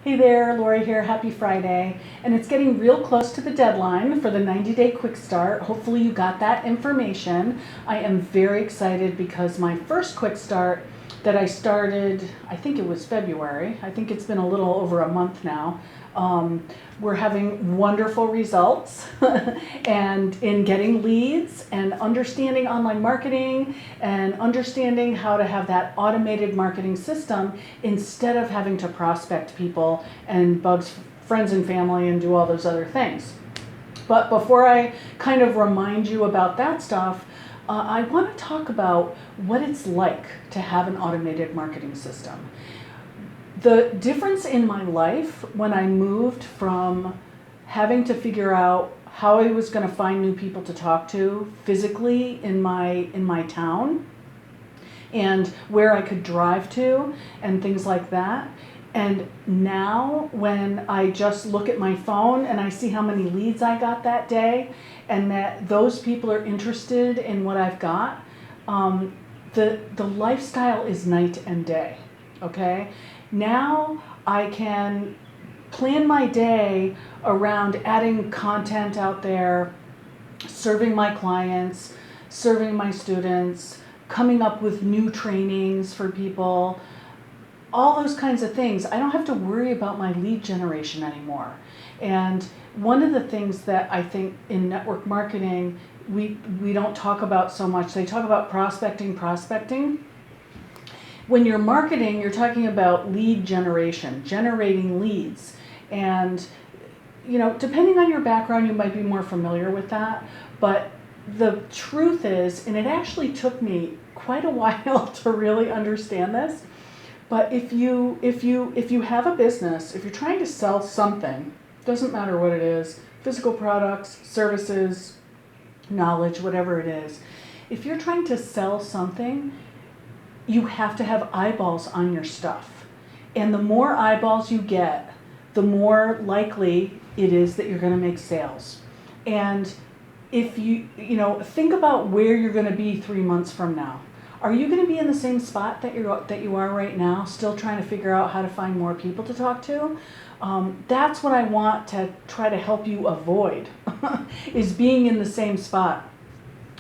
Hey there, Lori here, happy Friday. And it's getting real close to the deadline for the 90-day quick start. Hopefully you got that information. I am very excited because my first quick start that I started, I think it was February, I think it's been a little over a month now. We're having wonderful results and in getting leads and understanding online marketing and understanding how to have that automated marketing system instead of having to prospect people and bug friends and family and do all those other things. But before I kind of remind you about that stuff, I want to talk about what it's like to have an automated marketing system. The difference in my life when I moved from having to figure out how I was going to find new people to talk to physically in my town and where I could drive to and things like that. And now when I just look at my phone and I see how many leads I got that day and that those people are interested in what I've got, the lifestyle is night and day, okay? Now I can plan my day around adding content out there, serving my clients, serving my students, coming up with new trainings for people, all those kinds of things. I don't have to worry about my lead generation anymore. And one of the things that I think in network marketing we don't talk about so much, they talk about prospecting. When you're marketing, you're talking about lead generation, generating leads. And, you know, depending on your background, you might be more familiar with that. But the truth is, and it actually took me quite a while to really understand this, but if you have a business, if you're trying to sell something, doesn't matter what it is, physical products, services, knowledge, whatever it is, if you're trying to sell something, you have to have eyeballs on your stuff. And the more eyeballs you get, the more likely it is that you're going to make sales. And if you think about where you're going to be 3 months from now. Are you going to be in the same spot that you are right now, still trying to figure out how to find more people to talk to? That's what I want to try to help you avoid, is being in the same spot.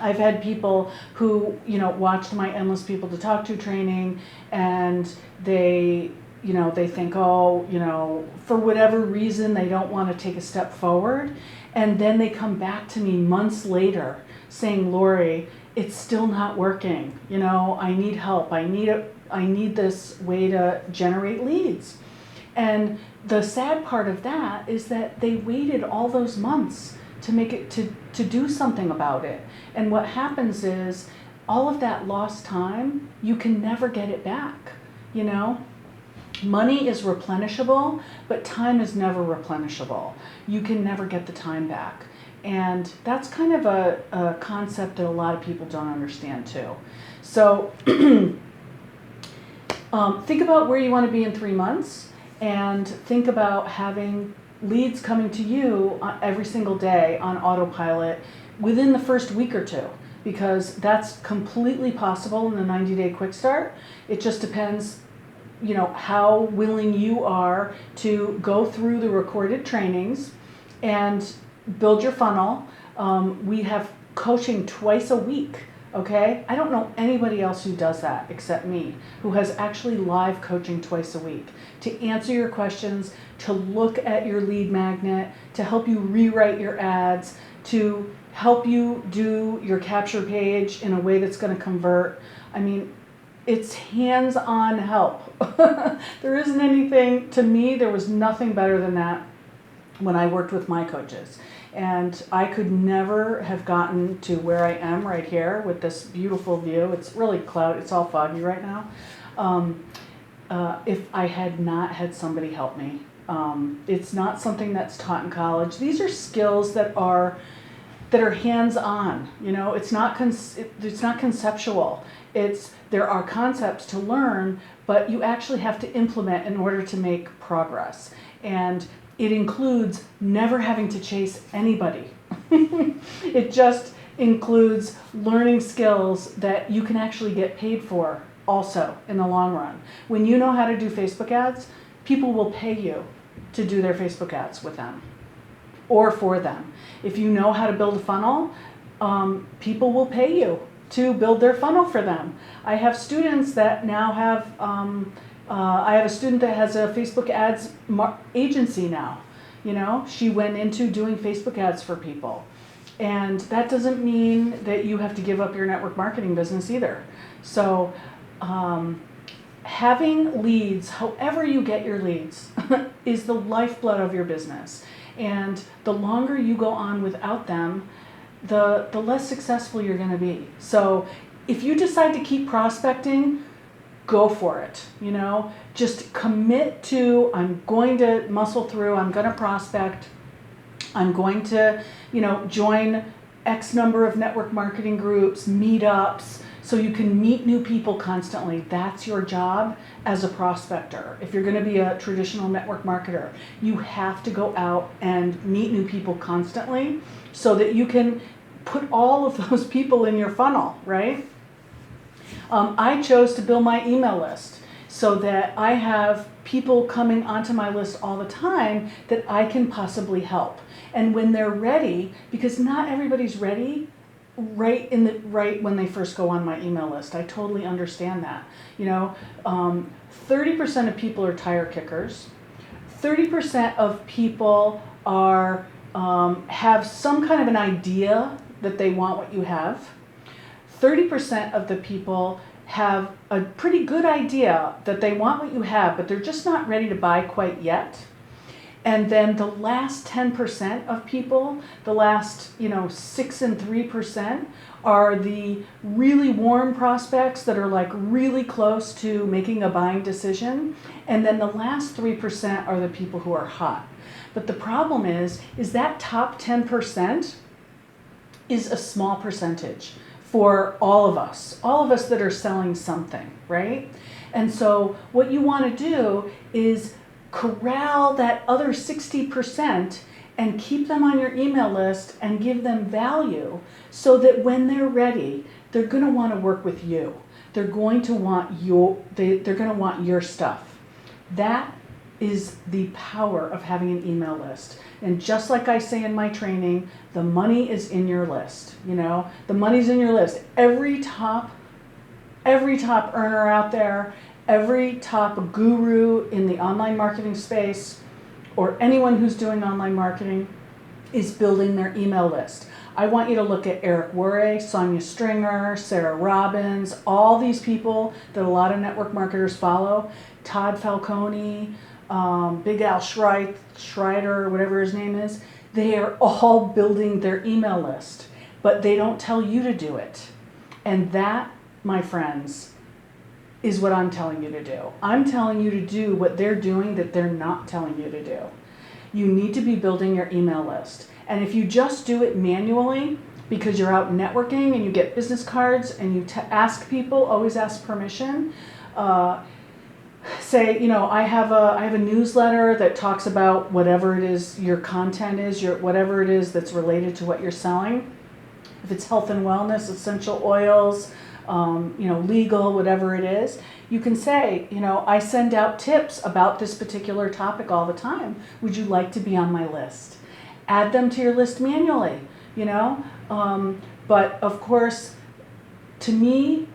I've had people who, watched my Endless People to Talk to training, and they think, for whatever reason, they don't want to take a step forward. And then they come back to me months later saying, Lori, it's still not working. I need help. I need this way to generate leads. And the sad part of that is that they waited all those months to make it to do something about it. And what happens is all of that lost time, you can never get it back. Money is replenishable, but time is never replenishable. You can never get the time back. And that's kind of a concept that a lot of people don't understand too. So think about where you want to be in 3 months, and think about having leads coming to you every single day on autopilot within the first week or two, because that's completely possible in the 90-day quick start. It just depends how willing you are to go through the recorded trainings and build your funnel. We have coaching twice a week, okay? I don't know anybody else who does that except me, who has actually live coaching twice a week to answer your questions, to look at your lead magnet, to help you rewrite your ads, to help you do your capture page in a way that's going to convert. I mean, it's hands-on help. There isn't anything, to me, there was nothing better than that when I worked with my coaches. And I could never have gotten to where I am right here with this beautiful view. It's really cloudy, it's all foggy right now. If I had not had somebody help me. It's not something that's taught in college. These are skills that are hands-on. It's not conceptual. There are concepts to learn, but you actually have to implement in order to make progress. And it includes never having to chase anybody. It just includes learning skills that you can actually get paid for also in the long run. When you know how to do Facebook ads, people will pay you to do their Facebook ads with them or for them. If you know how to build a funnel, people will pay you to build their funnel for them. I have students that now have, I have a student that has a Facebook ads agency now. You know, she went into doing Facebook ads for people. And that doesn't mean that you have to give up your network marketing business either. So having leads, however you get your leads, is the lifeblood of your business. And the longer you go on without them, the less successful you're going to be. So if you decide to keep prospecting, go for it. You know, just commit to, I'm going to muscle through, I'm going to prospect, I'm going to, you know, join X number of network marketing groups, meetups, so you can meet new people constantly. That's your job as a prospector. If you're going to be a traditional network marketer, you have to go out and meet new people constantly so that you can put all of those people in your funnel, right? I chose to build my email list so that I have people coming onto my list all the time that I can possibly help. And when they're ready, because not everybody's ready right when they first go on my email list. I totally understand that. You know, 30% of people are tire kickers. 30% of people are have some kind of an idea that they want what you have. 30% of the people have a pretty good idea that they want what you have, but they're just not ready to buy quite yet. And then the last 10% of people, the last 6 and 3% are the really warm prospects that are like really close to making a buying decision. And then the last 3% are the people who are hot. But the problem is that top 10% is a small percentage for all of us that are selling something, right? And so what you want to do is corral that other 60% and keep them on your email list and give them value so that when they're ready, they're going to want to work with you. They're going to want they're going to want your stuff. That is the power of having an email list. And just like I say in my training, the money is in your list. You know, the money's in your list. Every top earner out there, every top guru in the online marketing space, or anyone who's doing online marketing, is building their email list. I want you to look at Eric Worre, Sonia Stringer, Sarah Robbins, all these people that a lot of network marketers follow, Todd Falcone, Big Al Schreider, whatever his name is. They are all building their email list, but they don't tell you to do it. And that, my friends, is what I'm telling you to do. I'm telling you to do what they're doing that they're not telling you to do. You need to be building your email list. And if you just do it manually because you're out networking and you get business cards and you ask people, always ask permission. Say, I have a newsletter that talks about whatever it is your content is, whatever it is that's related to what you're selling. If it's health and wellness, essential oils, legal, whatever it is, you can say, I send out tips about this particular topic all the time. Would you like to be on my list? Add them to your list manually, but of course, to me,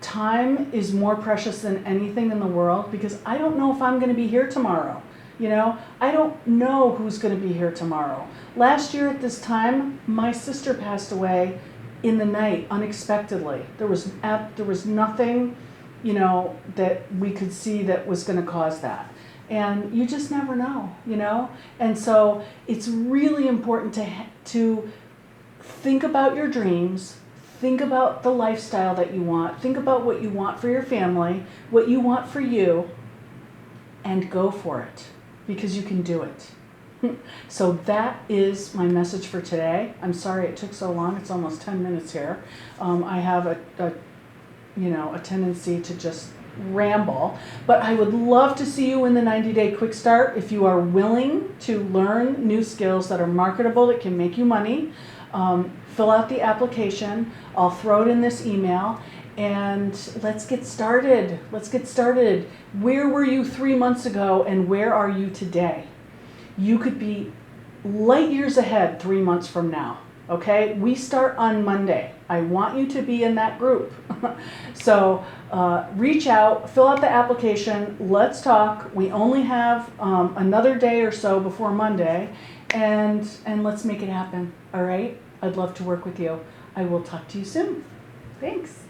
time is more precious than anything in the world because I don't know if I'm going to be here tomorrow. I don't know who's going to be here tomorrow. Last year at this time, my sister passed away in the night unexpectedly. There was nothing, that we could see that was going to cause that. And you just never know, And so it's really important to think about your dreams, think about the lifestyle that you want, think about what you want for your family, what you want for you, and go for it because you can do it. So that is my message for today. I'm sorry it took so long. It's almost 10 minutes here. I have a tendency to just ramble, but I would love to see you in the 90-day quick start if you are willing to learn new skills that are marketable, that can make you money. Fill out the application. I'll throw it in this email. and let's get started. Let's get started. Where were you 3 months ago and where are you today? You could be light years ahead 3 months from now. Okay, we start on Monday. I want you to be in that group. So reach out, fill out the application, let's talk. We only have another day or so before Monday, and let's make it happen. All right, I'd love to work with you. I will talk to you soon. Thanks.